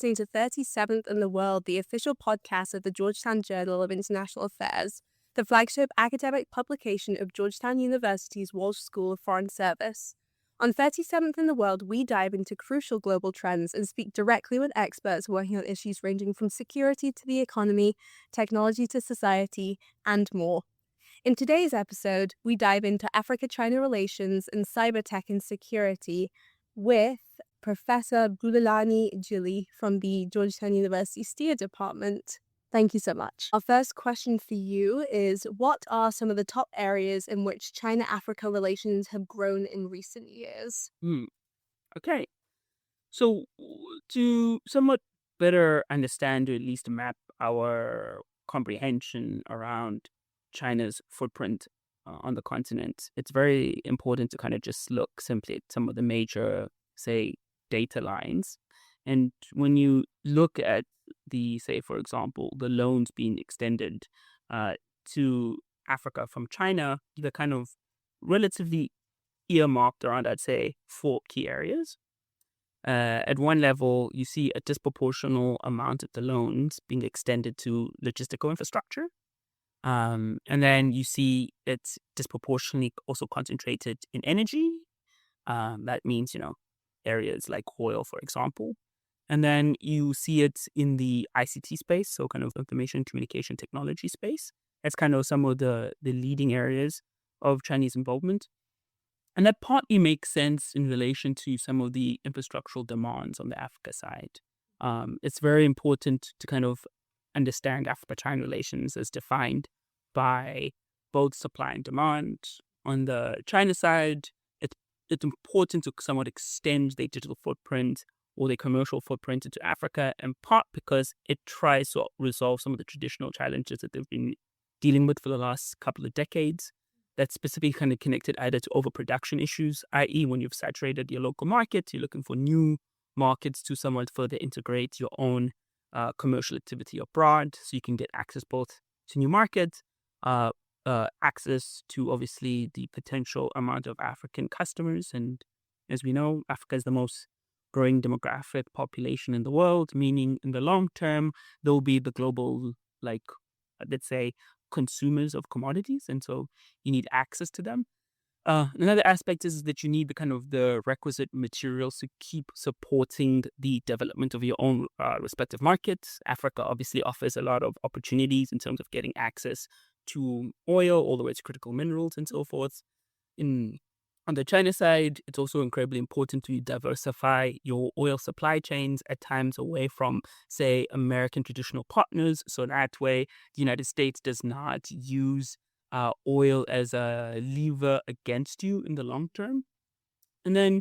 listening to 37th in the World, the official podcast of the Georgetown Journal of International Affairs, the flagship academic publication of Georgetown University's Walsh School of Foreign Service. On 37th in the World, we dive into crucial global trends and speak directly with experts working on issues ranging from security to the economy, technology to society, and more. In today's episode, we dive into Africa-China relations and cyber tech and security with Professor Bulelani Jili from the Georgetown University STEER Department. Thank you so much. Our first question for you is, what are some of the top areas in which China-Africa relations have grown in recent years? Okay. So to somewhat better understand, or at least map our comprehension around China's footprint on the continent, it's very important to kind of just look simply at some of the major, say, data lines. And when you look at say, for example, the loans being extended to Africa from China, they're kind of relatively earmarked around, I'd say, 4 key areas. At one level, you see a disproportional amount of the loans being extended to logistical infrastructure. And then you see it's disproportionately also concentrated in energy. That means, areas like oil, for example. And then you see it in the ICT space, so kind of information communication technology space. That's kind of some of the leading areas of Chinese involvement. And that partly makes sense in relation to some of the infrastructural demands on the Africa side. It's very important to kind of understand Africa-China relations as defined by both supply and demand. On the China side, it's important to somewhat extend their digital footprint or their commercial footprint into Africa, in part because it tries to resolve some of the traditional challenges that they've been dealing with for the last couple of decades. That's specifically kind of connected either to overproduction issues, i.e. when you've saturated your local market, you're looking for new markets to somewhat further integrate your own commercial activity abroad, so you can get access both to new markets, access to obviously the potential amount of African customers. And as we know, Africa is the most growing demographic population in the world, meaning in the long term, there will be the global, let's say, consumers of commodities, and so you need access to them. Another aspect is that you need the requisite materials to keep supporting the development of your own respective markets. Africa obviously offers a lot of opportunities in terms of getting access to oil, all the way to critical minerals and so forth. On the China side, it's also incredibly important to diversify your oil supply chains at times away from, say, American traditional partners. So that way, the United States does not use oil as a lever against you in the long term. And then,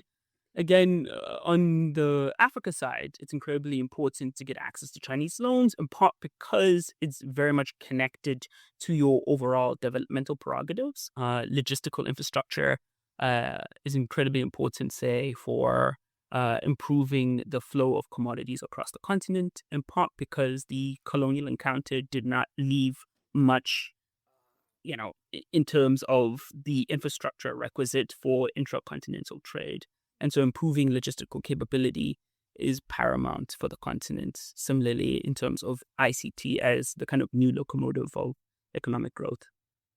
again, on the Africa side, it's incredibly important to get access to Chinese loans, in part because it's very much connected to your overall developmental prerogatives. Logistical infrastructure is incredibly important, say, for improving the flow of commodities across the continent, in part because the colonial encounter did not leave much, in terms of the infrastructure requisite for intracontinental trade. And so improving logistical capability is paramount for the continent. Similarly, in terms of ICT as the kind of new locomotive of economic growth.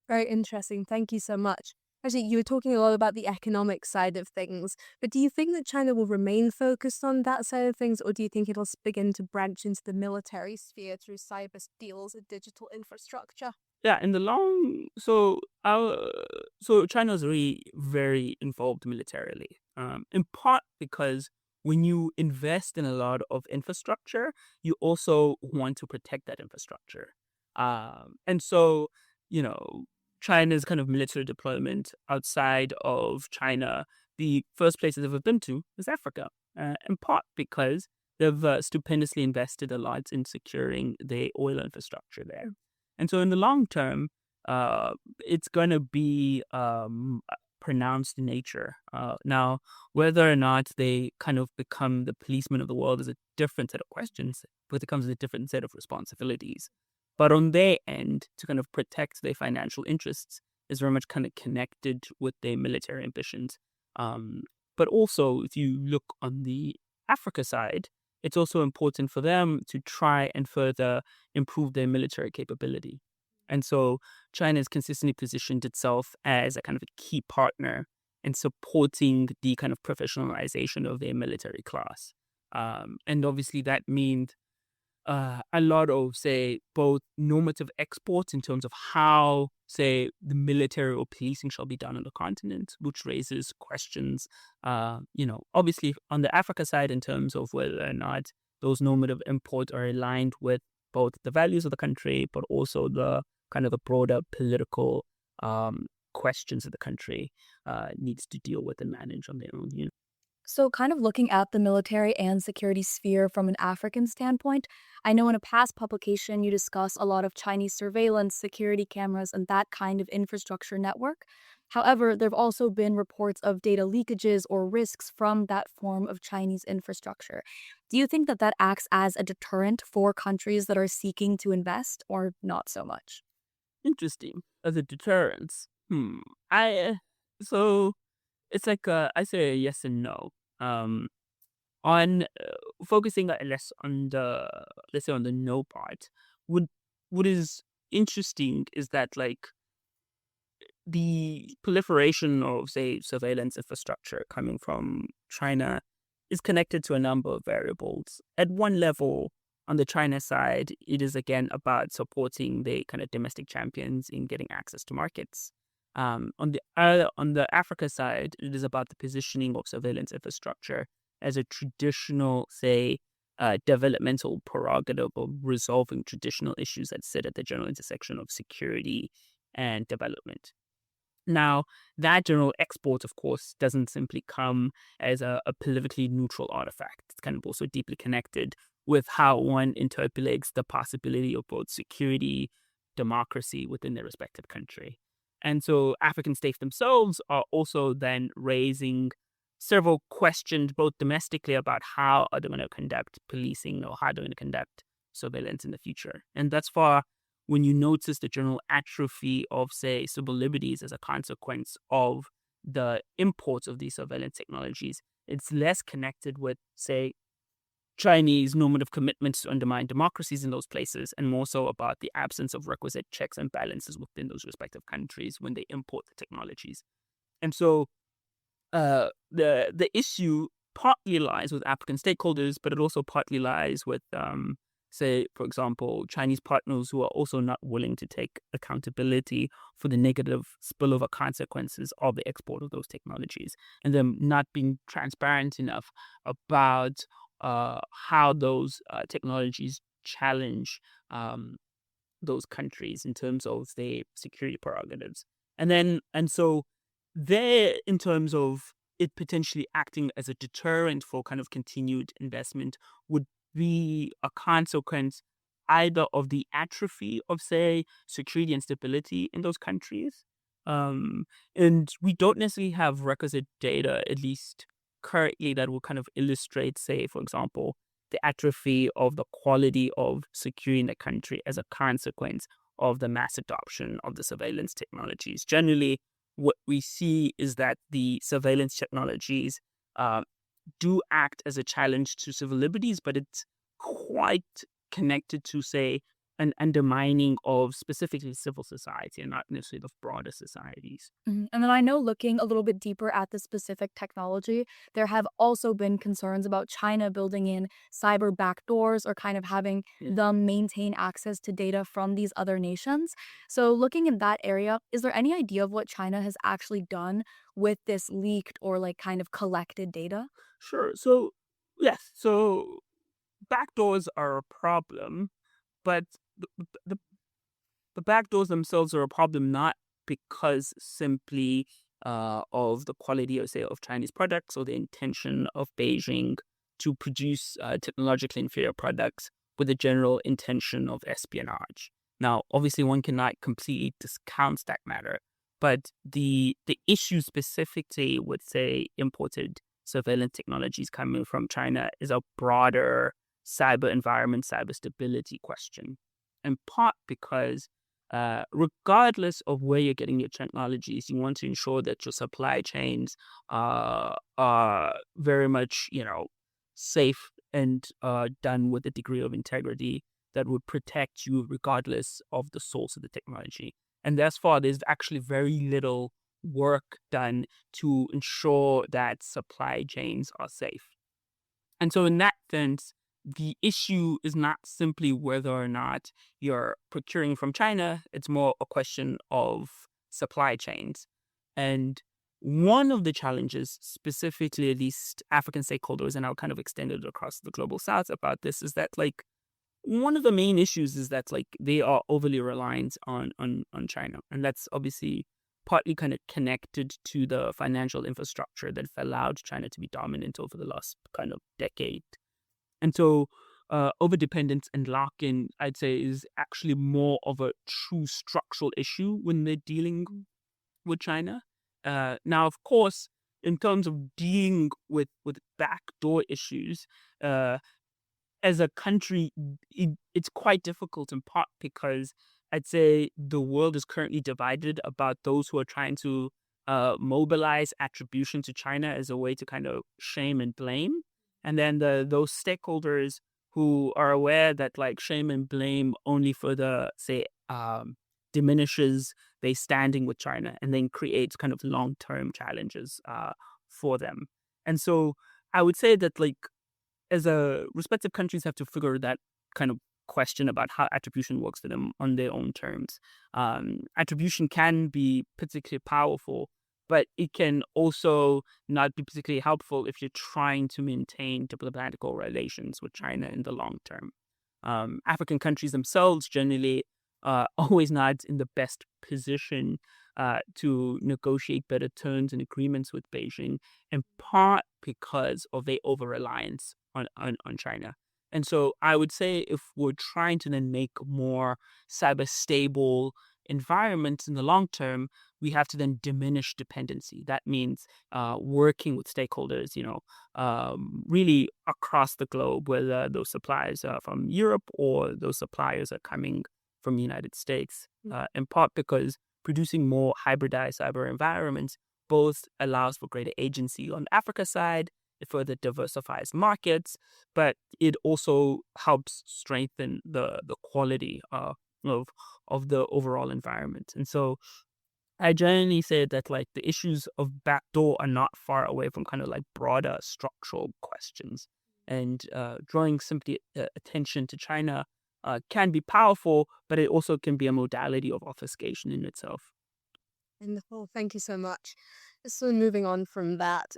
Very interesting. Thank you so much. Actually, you were talking a lot about the economic side of things, but do you think that China will remain focused on that side of things, or do you think it'll begin to branch into the sphere through cyber deals and digital infrastructure? Yeah, in the so China is really very involved militarily, in part because when you invest in a lot of infrastructure, you also want to protect that infrastructure. And so, China's kind of military deployment outside of China, the first place they've ever been to is Africa, in part because they've stupendously invested a lot in securing the oil infrastructure there. And so in the long term, it's going to be pronounced in nature. Now, whether or not they kind of become the policemen of the world is a different set of questions, but it comes with a different set of responsibilities. But on their end, to kind of protect their financial interests is very much kind of connected with their military ambitions. But also, if you look on the Africa side, it's also important for them to try and further improve their military capability. And so China has consistently positioned itself as a kind of a key partner in supporting the kind of professionalization of their military class. And obviously that means a lot of, say, both normative exports in terms of how, say, the military or policing shall be done on the continent, which raises questions, obviously on the Africa side in terms of whether or not those normative imports are aligned with both the values of the country, but also the kind of the broader political questions that the country needs to deal with and manage on their own. So, kind of looking at the military and security sphere from an African standpoint, I know in a past publication you discuss a lot of Chinese surveillance, security cameras, and that kind of infrastructure network. However, there have also been reports of data leakages or risks from that form of Chinese infrastructure. Do you think that that acts as a deterrent for countries that are seeking to invest, or not so much? Interesting. As a deterrence. I so it's like I say a yes and no. Um, on focusing less on the, let's say, on the no part. What what is interesting is that, like, the proliferation of, say, surveillance infrastructure coming from China is connected to a number of variables. At one level, on the China side, it is again about supporting the kind of domestic champions in getting access to markets. On the Africa side, it is about the positioning of surveillance infrastructure as a traditional, say, developmental prerogative of resolving traditional issues that sit at the general intersection of security and development. Now, that general export, of course, doesn't simply come as a politically neutral artifact. It's kind of also deeply connected with how one interpolates the possibility of both security, democracy within their respective country. And so African states themselves are also then raising several questions, both domestically about how are they going to conduct policing or how they're going to conduct surveillance in the future. And thus far, when you notice the general atrophy of, say, civil liberties as a consequence of the imports of these surveillance technologies, it's less connected with, say, Chinese normative commitments to undermine democracies in those places, and more so about the absence of requisite checks and balances within those respective countries when they import the technologies. And so the issue partly lies with African stakeholders, but it also partly lies with, say, for example, Chinese partners who are also not willing to take accountability for the negative spillover consequences of the export of those technologies, and them not being transparent enough about how those technologies challenge those countries in terms of their security prerogatives. And so there, in terms of it potentially acting as a deterrent for kind of continued investment, would be a consequence either of the atrophy of, say, security and stability in those countries. Um, and we don't necessarily have requisite data, at least currently, that will kind of illustrate, say, for example, the atrophy of the quality of security in the country as a consequence of the mass adoption of the surveillance technologies. Generally, what we see is that the surveillance technologies uh, do act as a challenge to civil liberties, but it's quite connected to, say, an undermining of specifically civil society and not necessarily of broader societies. And then I know looking a little bit deeper at the specific technology, there have also been concerns about China building in cyber backdoors or kind of having Yeah. them maintain access to data from these other nations. So, looking in that area, is there any idea of what China has actually done with this leaked or like kind of collected data? Sure. So, yes. So, backdoors are a problem, but the, the the backdoors themselves are a problem not because simply of the quality, or say, of Chinese products or the intention of Beijing to produce technologically inferior products with the general intention of espionage. Now, obviously, one cannot completely discount that matter, but the issue specifically with, say, imported surveillance technologies coming from China is a broader cyber environment, cyber stability question, in part because regardless of where you're getting your technologies, you want to ensure that your supply chains are very much, safe and done with a degree of integrity that would protect you regardless of the source of the technology. And thus far, there's actually very little work done to ensure that supply chains are safe. And so, in that sense, the issue is not simply whether or not you're procuring from China, it's more a question of supply chains. And one of the challenges, specifically at least African stakeholders, and I'll kind of extend it across the global south about this, is that like one of the main issues is that like they are overly reliant on China. And that's obviously partly kind of connected to the financial infrastructure that allowed China to be dominant over the last kind of decade. And so overdependence and lock-in, I'd say, is actually more of a true structural issue when they're dealing with China. Now, of course, in terms of dealing with backdoor issues, uh, as a country, it's quite difficult in part because I'd say the world is currently divided about those who are trying to mobilize attribution to China as a way to kind of shame and blame. And then those stakeholders who are aware that like shame and blame only further, say, diminishes their standing with China and then creates kind of long-term challenges for them. And so I would say that like as a respective countries have to figure that kind of question about how attribution works for them on their own terms. Attribution can be particularly powerful, but it can also not be particularly helpful if you're trying to maintain diplomatical relations with China in the long term. African countries themselves generally always not in the best position to negotiate better terms and agreements with Beijing, in part because of their over reliance on China. And so I would say if we're trying to then make more cyber stable environments in the long term, we have to then diminish dependency. That means working with stakeholders, really across the globe, whether those suppliers are from Europe or those suppliers are coming from the United States, in part because producing more hybridized cyber environments both allows for greater agency on the Africa side, it further diversifies markets, but it also helps strengthen the quality of the overall environment. And so I generally say that like the issues of backdoor are not far away from kind of like broader structural questions. And drawing simply attention to China can be powerful, but it also can be a modality of obfuscation in itself. Wonderful. Thank you so much. So moving on from that,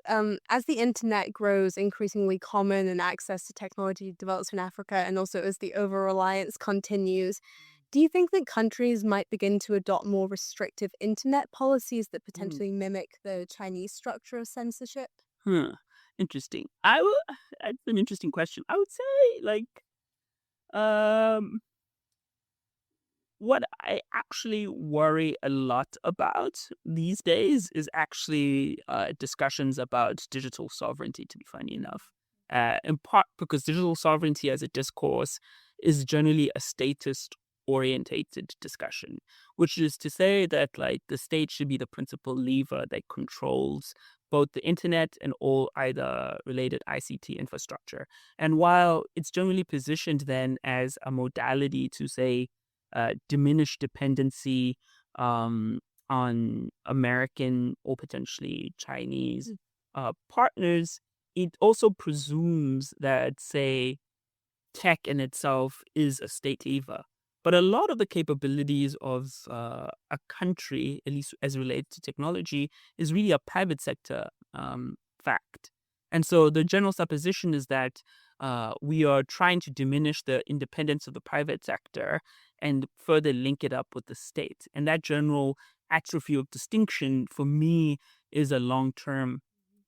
as the internet grows increasingly common and access to technology develops in Africa, and also as the over-reliance continues, do you think that countries might begin to adopt more restrictive internet policies that Mm. potentially mimic the Chinese structure of censorship? Huh. Interesting. That's an interesting question. I would say like um what I actually worry a lot about these days is actually discussions about digital sovereignty, to be funny enough. In part because digital sovereignty as a discourse is generally a statist orientated discussion, which is to say that like the state should be the principal lever that controls both the internet and all either related ICT infrastructure. And while it's generally positioned then as a modality to say diminish dependency um, on American or potentially Chinese partners, it also presumes that, say, tech in itself is a state lever. But a lot of the capabilities of a country, at least as related to technology, is really a private sector fact. And so the general supposition is that we are trying to diminish the independence of the private sector and further link it up with the state. And that general atrophy of distinction, for me, is a long term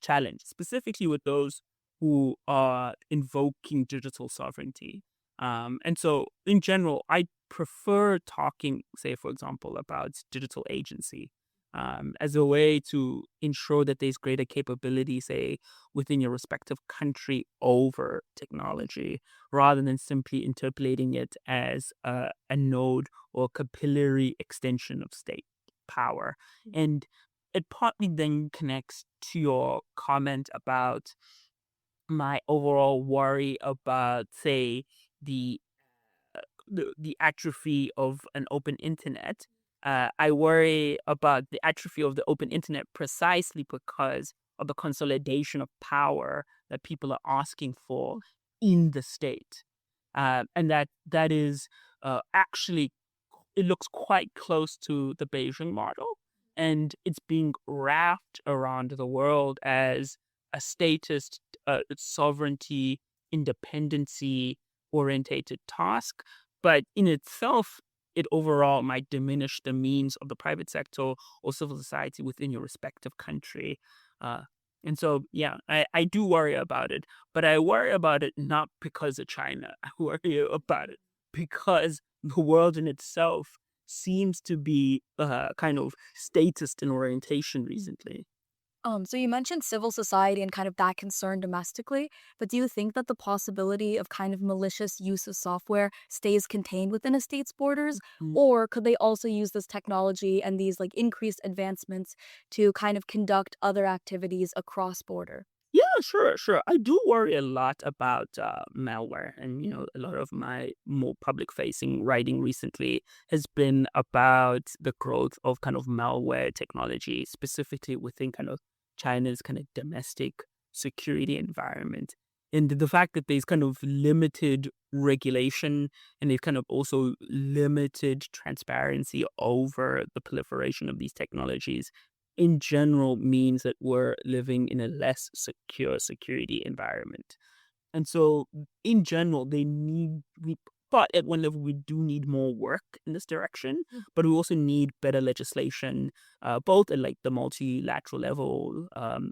challenge, specifically with those who are invoking digital sovereignty. And so, in general, I prefer talking, say, for example, about digital agency as a way to ensure that there's greater capability, say, within your respective country over technology, rather than simply interpolating it as a node or capillary extension of state power. And it partly then connects to your comment about my overall worry about, say, the the atrophy of an open internet. I worry about the atrophy of the open internet precisely because of the consolidation of power that people are asking for in the state, and that is actually, it looks quite close to the Beijing model, and it's being wrapped around the world as a statist, sovereignty, independency orientated task. But in itself, it overall might diminish the means of the private sector or civil society within your respective country. Uh, and so, yeah, I do worry about it, but I worry about it not because of China. I worry about it because the world in itself seems to be kind of statist in orientation recently. So you mentioned civil society and kind of that concern domestically, but do you think that the possibility of kind of malicious use of software stays contained within a state's borders? Or could they also use this technology and these like increased advancements to kind of conduct other activities across border? Yeah, sure, sure. I do worry a lot about malware, and a lot of my more public-facing writing recently has been about the growth of kind of malware technology, specifically within kind of China's kind of domestic security environment, and the fact that there's kind of limited regulation and there's kind of also limited transparency over the proliferation of these technologies in general means that we're living in a less secure security environment. And so, in general, but at one level, we do need more work in this direction, but we also need better legislation, both at like the multilateral level,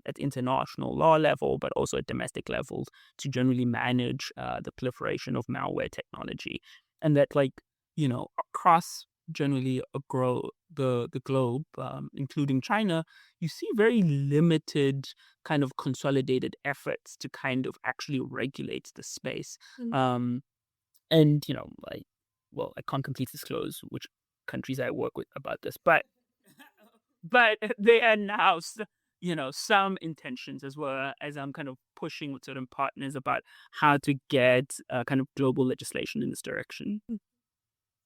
at international law level, but also at domestic levels to generally manage the proliferation of malware technology. And that, like, across generally the globe, including China, you see very limited kind of consolidated efforts to kind of actually regulate the space. Um, and like, well, I can't completely disclose which countries I work with about this, but there are now some intentions, as well as I'm kind of pushing with certain partners about how to get kind of global legislation in this direction.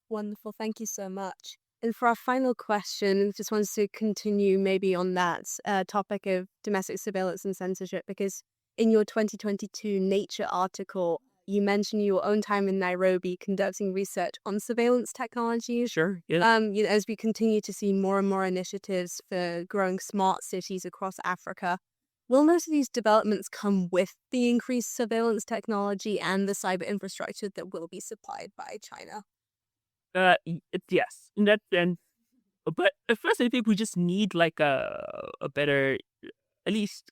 Wonderful. Thank you so much. And for our final question, just wanted to continue maybe on that topic of domestic surveillance and censorship, because in your 2022 Nature article, you mentioned your own time in Nairobi conducting research on surveillance technologies. Sure. Yeah. As we continue to see more and more initiatives for growing smart cities across Africa, will most of these developments come with the increased surveillance technology and the cyber infrastructure that will be supplied by China? Yes, in that sense. But at first, I think we just need like a better, at least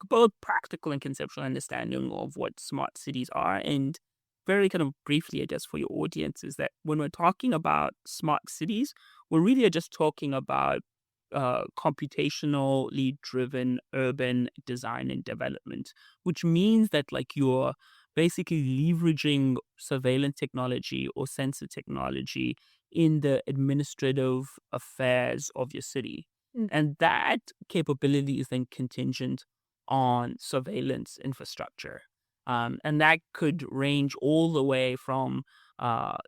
both practical and conceptual understanding of what smart cities are. And very kind of briefly, I guess, for your audience, is that when we're talking about smart cities, we're really just talking about computationally driven urban design and development, which means that like you're basically leveraging surveillance technology or sensor technology in the administrative affairs of your city. And that capability is then contingent on surveillance infrastructure. And that could range all the way from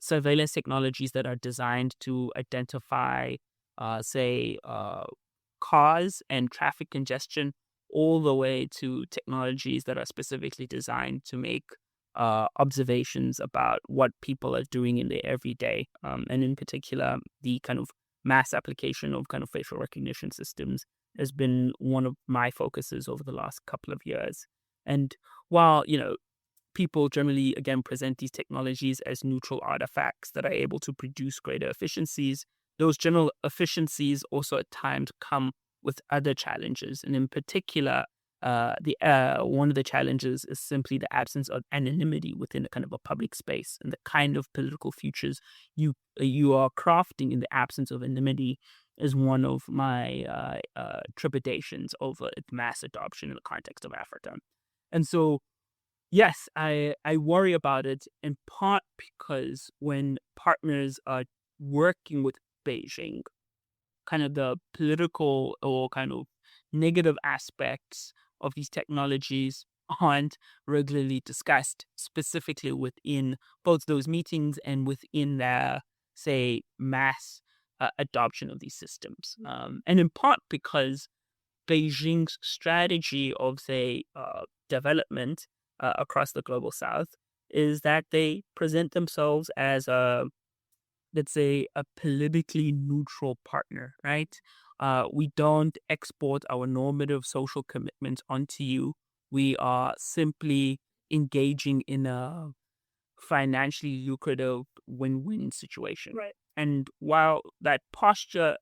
surveillance technologies that are designed to identify, say, cars and traffic congestion, all the way to technologies that are specifically designed to make observations about what people are doing in their everyday. And in particular, the kind of mass application of kind of facial recognition systems has been one of my focuses over the last couple of years. And while, people generally, again, present these technologies as neutral artifacts that are able to produce greater efficiencies, those general efficiencies also at times come with other challenges. And in particular, the one of the challenges is simply the absence of anonymity within a kind of a public space, and the kind of political futures you are crafting in the absence of anonymity is one of my trepidations over its mass adoption in the context of Africa. And so, yes, I worry about it in part because when partners are working with Beijing, kind of the political or kind of negative aspects of these technologies aren't regularly discussed specifically within both those meetings and within their, say, mass adoption of these systems. And in part because Beijing's strategy of, say, development across the global south is that they present themselves as let's say, a politically neutral partner, right? We don't export our normative social commitments onto you. We are simply engaging in a financially lucrative win-win situation. Right. And while that posture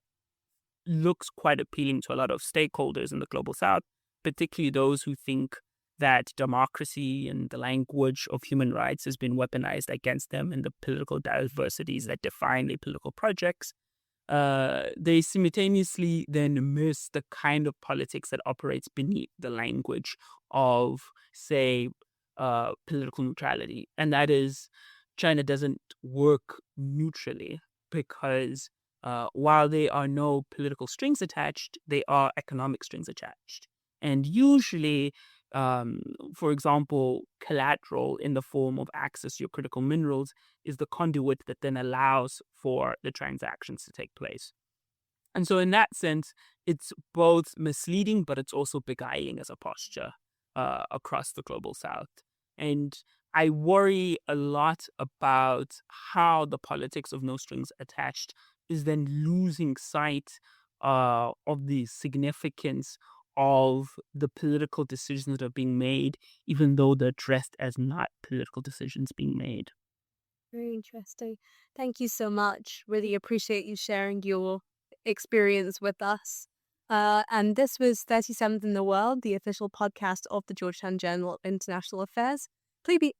looks quite appealing to a lot of stakeholders in the global south, particularly those who think that democracy and the language of human rights has been weaponized against them and the political diversities that define their political projects, they simultaneously then miss the kind of politics that operates beneath the language of, say, political neutrality. And that is, China doesn't work neutrally because while there are no political strings attached, there are economic strings attached. And usually, for example, collateral in the form of access to your critical minerals is the conduit that then allows for the transactions to take place. And so in that sense, it's both misleading, but it's also beguiling as a posture across the global south. And I worry a lot about how the politics of no strings attached is then losing sight of the significance of the political decisions that are being made, even though they're dressed as not political decisions being made. Very interesting. Thank you so much. Really appreciate you sharing your experience with us. And this was 37th in the World, the official podcast of the Georgetown Journal of International Affairs.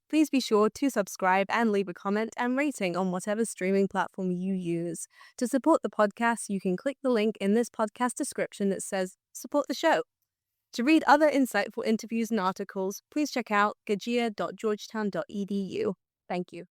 Please be sure to subscribe and leave a comment and rating on whatever streaming platform you use. To support the podcast, you can click the link in this podcast description that says support the show. To read other insightful interviews and articles, please check out gajia.georgetown.edu. Thank you.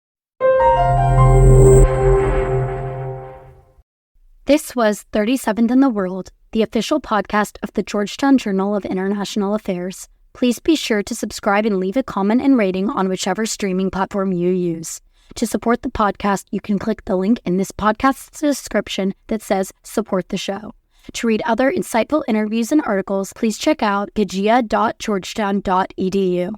This was 37th in the World, the official podcast of the Georgetown Journal of International Affairs. Please be sure to subscribe and leave a comment and rating on whichever streaming platform you use. To support the podcast, you can click the link in this podcast's description that says support the show. To read other insightful interviews and articles, please check out gajia.georgetown.edu.